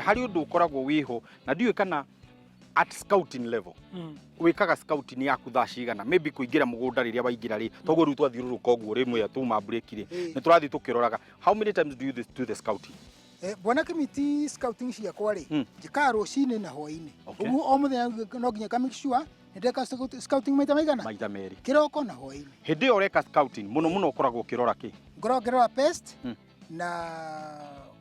hari undu ukoragwo wiho na ndiwe kana at scouting level wikaga scouting yaku thaa cigana maybe kuingira mugunda riria waingira ri toguo riu twathiururuka uguo rimwe atuma break ri ni turathi tukiroraga how many times do you do the scouting bwana Kimiti scouting ciakwa ri njikaga rucini na hwaini uguo o muthenya no nginya ka make sure ndeka scouting maita meri kiroko na hwaini hindi yo reka scouting muno ukoragwo ukirora ki ngorora pest na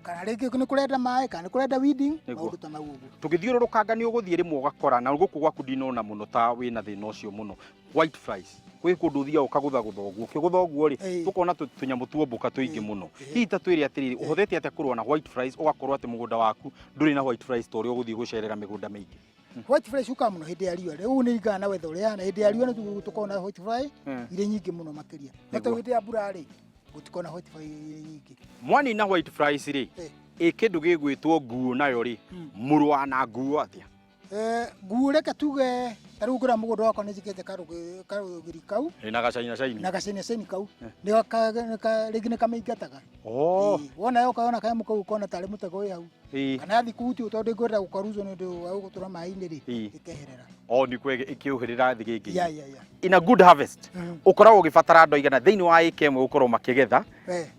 kana rĩngĩ nĩ kũrenda maĩ kana nĩ kũrenda weeding maũndũ ta mau ũguo tũgĩthiũrũrũkanga nĩ ũgũthiĩ rĩmwe ũgakora na gũkũ gwaku ndinona mũno ta wĩna thĩna ũcio mũno white flies gwĩ kũndũ ũthiaga ũkagũthagũtha ũguo ũkĩgũtha ũguo rĩ tũkona tũnyamũ tuombũka tũingĩ mũno hihi ta twĩre atĩrĩrĩ ũhũthĩte atĩa kũrũa na white flies ũgakorwo atĩ mũgũnda waku ndũrĩ na white flies ta ũrĩa ũgũthiĩ gũcerera mĩgũnda mĩingĩ white flies uka mũno hĩndĩ ya riũa rĩu nĩ ingana na weather ũrĩa na hĩndĩ ya riũa nĩ tũkona white fly irĩ nyingĩ mũno makĩria hata hĩndĩ ya mbura rĩ gũtikona white fly nyingĩ mwani na white flies rĩ kindu gigwitwo nguo nayo ri murwa na nguo atia nguo reke tuge taru ngura mugunda wakwa ni jikete karugiri kau na gacaina kau ni rĩngĩ nĩ kamaingataga wona yo kaona kaya mukau kona tare mutego wi hau kana yathi kuti tondu ngwenda gukaruzo ni ndu wa gutura mai-ini ri ikeherera ni kwege ikiuhirira thi gigi in a good harvest ukoragwo ugibatara andu aigana thiini wa ĩka ĩmwe ukorwo makigetha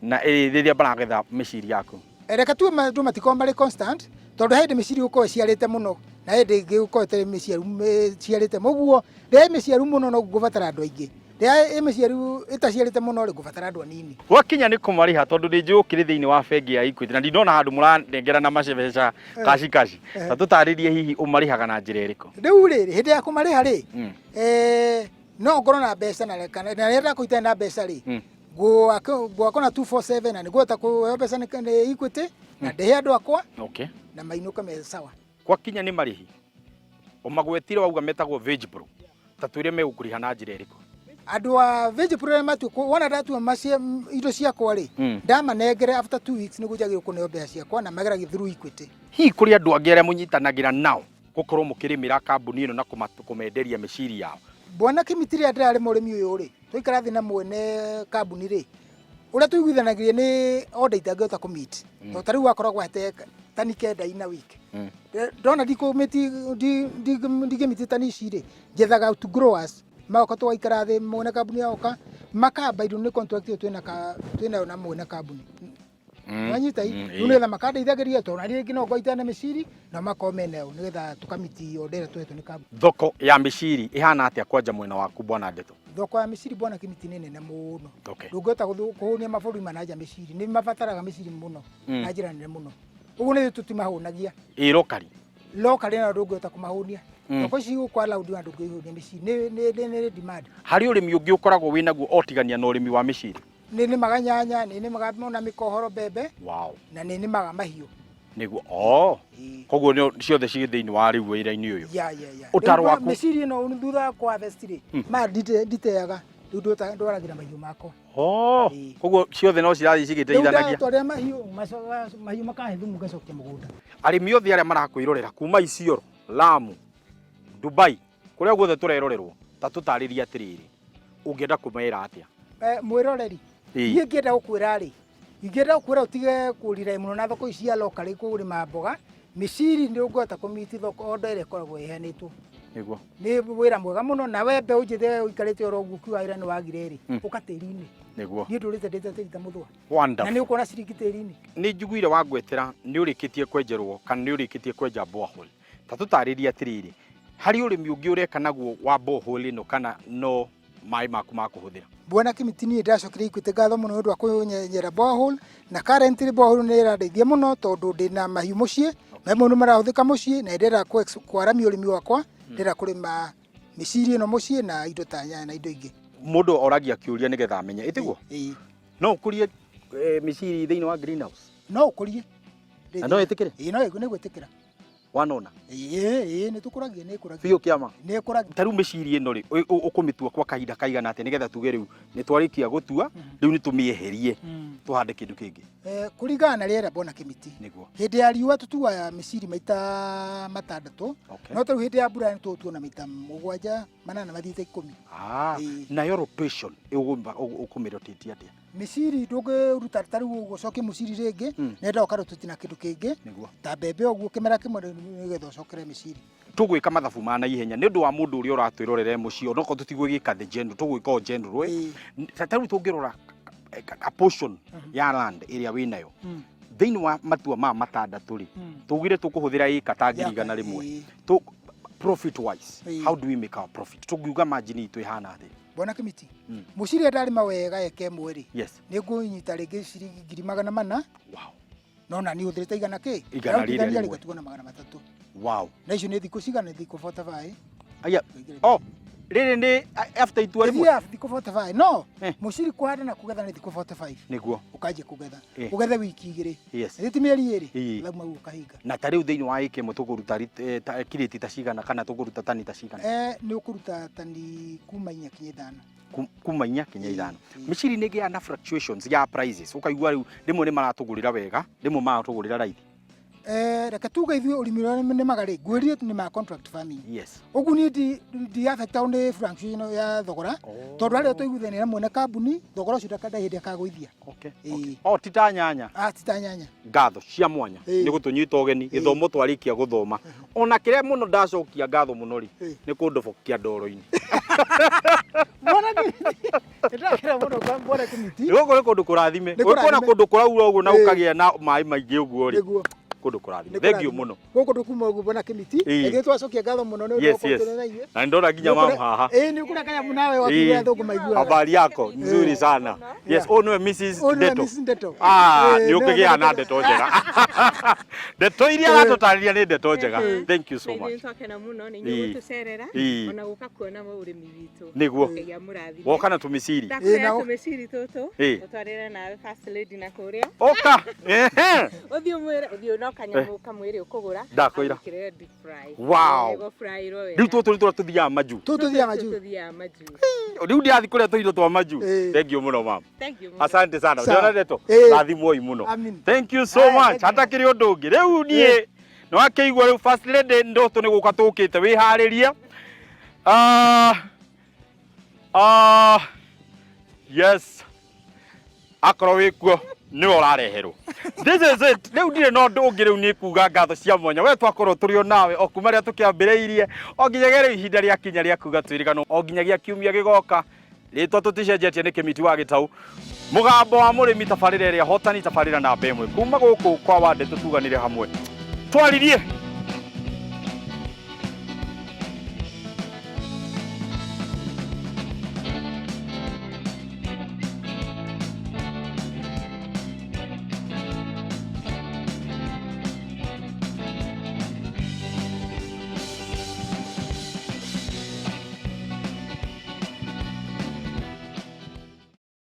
na rĩrĩa baragetha mĩciiri yaku reka tu matiko mari constant tondu hindi mĩciiri gukorwo ciarite muno na hindi ingi gukorwo tari mĩciaru ciarite muguo rĩrĩa mĩciaru muno no gubatara andu aingi rĩrĩa mĩciaru itaciarite muno ri gubatara andu anini gwakinya ni kumariha tondu ndi njukire thiini wa bengi ya Equity na ndinona handu muranengera na macebeca kaci ta tutaririe hihi umarihaga na njira ĩrĩkũ riu rĩrĩ hindi ya kumariha ri no ngorwo na mbeca na rĩrĩa kuita na mbeca ri gwakona 247 na niguota kuheo mbeca ni Equity na ndehe andu akwa na mainuka me sawa gwakinya ni marihi umagwetire wauga metagwo Vegepro ta twire megukuriha na njira ĩrĩkũ andu a Vegepro matu wona ndatua macie indo ciakwa ri ndamanengere after 2 weeks ni gujagirwo kuneo mbeca ciakwa na mageragia through Equity hi kuri andu angĩ arĩa mũnyitanagira nao gukorwo mũkĩrĩmĩra kambuni ĩno na kũmenderia mĩciiri yao bwana Kimiti rĩrĩa ndĩrarĩ mũrĩmi ũyũ rĩ tũikara thĩ na mwene kambuni rĩ ũrĩa tũiguithanagirie nĩ order itangĩhota kũmeet to ta rĩu akoragwo ate tani kenda ina wiki ndona ndingĩmiti tani ici rĩ njethaga to growers magoka tũgaikara thĩ mwene kambuni yaoka makamba indo nĩ contract twĩnayo na mwene kambuni wanyita rĩu nĩgetha makandeithagĩria tondũ na rĩngĩ no ngoita na mĩciiri na makome nayo nĩgetha tũkamiti order twetwo nĩ kambuni thoko ya mĩciiri ihana atĩa kwanja mwena waku bwana Ndeto thoko ya mĩciiri bwana Kimiti nĩ nene mũno ndũngĩhota kũhũnia mabũrũri mananja mĩciiri nĩ mabataraga mĩciiri mũno na njĩra nene mũno ũguo nĩ tũtimahũnagia lokali na ndũngĩhota kũmahũnia thoko ici gũkwa loud na ndũngĩhũnia mĩciiri nĩ demand hari ũrĩmi ũngĩ ũkoragwo wĩnaguo otigania na ũrĩmi wa mĩciiri nĩ maganyanya nĩ magana mĩkohoro mbembe na nĩ maga mahiũ niguo koguo nĩ ciothe ciĩ thĩinĩ wa rĩu wĩra-inĩ ũyũ ũtaro waku mĩciiri ĩno thutha kwa harvest rĩ ma nditeaga rĩu ndwaragira mahiũ makwa koguo ciothe no cirathiĩ cigĩteithanagia tondũ mahiũ makahe thumu ngacokia mũgũnda arĩmi othe arĩa marakwĩrorera kuma Isiolo Lamu Dubai kũrĩa guothe tũrerorerwo ta tũtarĩria atĩrĩrĩ ũngĩenda kũmera atĩa mwĩroreri niĩ ngĩenda gũkwĩra rĩ ingĩenda gũkwĩra ũtige kũrira mũno na thoko ici cia local kũrĩma mboga mĩciiri nĩ ũngĩhota kũmiti thoko order ĩrĩa ĩkoragwo ĩheanĩtwo nĩguo nĩ wĩra mwega mũno na we mbeũ njĩthĩ ũikarĩte oro ũguo ukiuga wĩra nĩ wagire rĩ ũka tĩri-inĩ nĩguo niĩ ndũrĩte ndĩte mũthwa na nĩ ũkuona ciringi tĩri-inĩ nĩ njiguire wangwetera nĩ ũrĩkĩtie kwenjerwo kana nĩ ũrĩkĩtie kwenja borehole ta tũtarĩria atĩrĩrĩ hari ũrĩmi ũngĩ ũreka naguo wa borehole ĩno kana no maĩ maku ma kũhũthĩra bwana Kimiti niĩ ndacokire Equity ngatho mũno nĩ ũndũ wa kũnyenyera borehole na currently borehole nĩ ĩrandeithia mũno tondũ ndĩna mahiũ mũciĩ mamwe nĩ marahũthĩka mũciĩ na ndĩrenda kwaramia ũrĩmi wakwa ndĩrenda kũrĩma mĩciiri ĩno mũciĩ na indo ta nyanya na indo ingĩ mũndũ oragia kĩũria nĩgetha amenye ĩtiguo no ũkũrie mĩciiri thĩinĩ wa greenhouse no ũkũrie na no ĩtĩkĩre no nĩ gwĩtĩkĩra wanona nĩ tũkũragia nĩ ĩkũragia biũ kĩama nĩ ĩkũragia ta rĩu mĩciiri ĩno rĩ ũkũmĩtua kwa kahinda kaigana atĩ nĩgetha tuge rĩu nĩ twarĩkia gũtua rĩu nĩ tũmĩeherie tũhande kĩndũ kĩngĩ kũringana na rĩera bwana Kimiti nĩguo hĩndĩ ya riũa tũtuaga mĩciiri maita matandatũ no tarĩu hĩndĩ ya mbura nĩ tũtuona maita 7 8 mathiĩte 10 nayo rotation ũkũmĩrotate atĩa mĩciiri ndũngĩruta tarĩ ũgũcokia mũciiri rĩngĩ nenda ũkarututina kĩndũ kĩngĩ ta mbembe ũguo kĩmera kĩmwe nĩgetha ũcokere mĩciiri tũgwĩka mathabu ma na ihenya nĩ ũndũ wa mũndũ ũrĩa ũratwĩrorera mũciĩ onoko tũtigwĩka the general tũgwĩka general tarĩu tũngĩrora a portion ya land ĩrĩa wĩnayo thĩinĩ wa matua ma matandatũ rĩ tũgire tũkũhũthĩra ĩka ta 100,000 profit wise how do we make our profit tũngiuga margin itũ ihana thĩ bona Kimiti mũciiri ndarĩma wega eka ĩmwe rĩ yes nĩ ngũnyita rĩngĩ ciringi 400,000 wow no na nĩ ũthĩrĩte igana kĩ igana rĩrĩa rĩgatugana 300 wow na icio nĩ thikũ cigana thikũ 45 aya oh rĩrĩ nĩ after itu ĩmwe thikũ 45 no mũciiri kũhanda na kũgetha nĩ thikũ 45 nĩguo ũkanjia kũgetha ũgethe wiki igĩrĩ yes nĩ ti mĩeri ĩrĩ lauma ũkahinga na tarĩu thĩinĩ wa ĩka ĩmwe tũkũruta kirĩti ta cigana kana tũkũruta tani ta cigana nĩ ũkũruta tani kuma 4 kinya 5 kuma 4 kinya 5 mĩciiri nĩ gĩa na fluctuations ya prices ũkaigua rĩu rĩmwe nĩ maratũgũrĩra wega rĩmwe maratũgũrĩra raithi reke tuge ithuĩ ũrĩmi ũrĩa nĩ magarĩ ngwĩrie nĩ ma contract farming yes ũguo nĩ ndi affect nĩ fluctuation ya thogora tondũ harĩa tũiguithania na mwene kambuni thogora ũcio ndakada hĩndĩ akagũithia okay tita nyanya tita nyanya ngatho cia mwanya nĩ gũtũnyita ũgeni gĩthomo twarĩkia gũthoma ona kĩrĩa mũno ndacokia ngatho mũno rĩ nĩ kũndobokia ndoro-inĩ ndakĩra mũno mbona Kimiti gũkũ nĩ kũndũ kũrathime ũkona kũndũ kũraura ũguo na ũkagĩa na maĩ maingĩ ũguo rĩ kũndũ kũrathime thengiũ mũno gũkũ ndũkuma ũguo mbona Kimiti ĩgĩ twacokia ngatho mũno nĩ ũndũ ũkũtũrenaithie na ndora nginya mamu haha nĩ ũkũreka kanyamu nawe wakinya thũngũ maigua habari yako nzuri sana yes no Mrs Ndeto nĩ ũkĩgĩa na ndeto njega ndeto iria aratũtarĩria nĩ ndeto njega thank you so much nĩ twakena mũno nĩ inyuĩ gũtũcerera ona gũka kuona ũrĩmi witũ nĩguo woka na tũmĩciiri ndakwĩra tũmĩciiri tũtũ ũtwarĩre nawe first lady na kũrĩa oka ũthiĩ mwĩre ũthiĩ no kanyamũ kamwe ũkũgũra ndakwĩra deep fry wow rĩu tũtũ nĩ tũthiaga maju tũthiaga maju rĩu ndirathiĩ kũrĩa tũindo twa maju thank you mũno mama asante sana ũrĩa Ndeto rathimoi mũno thank you so much hata kĩrĩ ũndũ ũngĩ rĩu niĩ no akĩigua rĩu first lady Ndeto nĩ gũka tũkĩte wĩharĩria yes akorwo wĩkuo nĩwe ũrareherwo this is it rĩu ndirĩ na ũndũ ũngĩ rĩu nĩ kuuga ngatho cia mwanya we twakorwo tũrĩ o nawe o kuma rĩrĩa tũkĩambĩrĩirie o nginyagia rĩu ihinda rĩa kinya rĩa kuuga twĩrĩgano o nginyagia kiumia gĩgoka rĩtwa tũticenjetie nĩ Kĩmiti wa Gĩtaũ mũgambo wa mũrĩmi tabarĩra ĩrĩa hotani tabarĩra namba 1 kuma gũkũ kwa Ndeto tuganĩre hamwe twaririe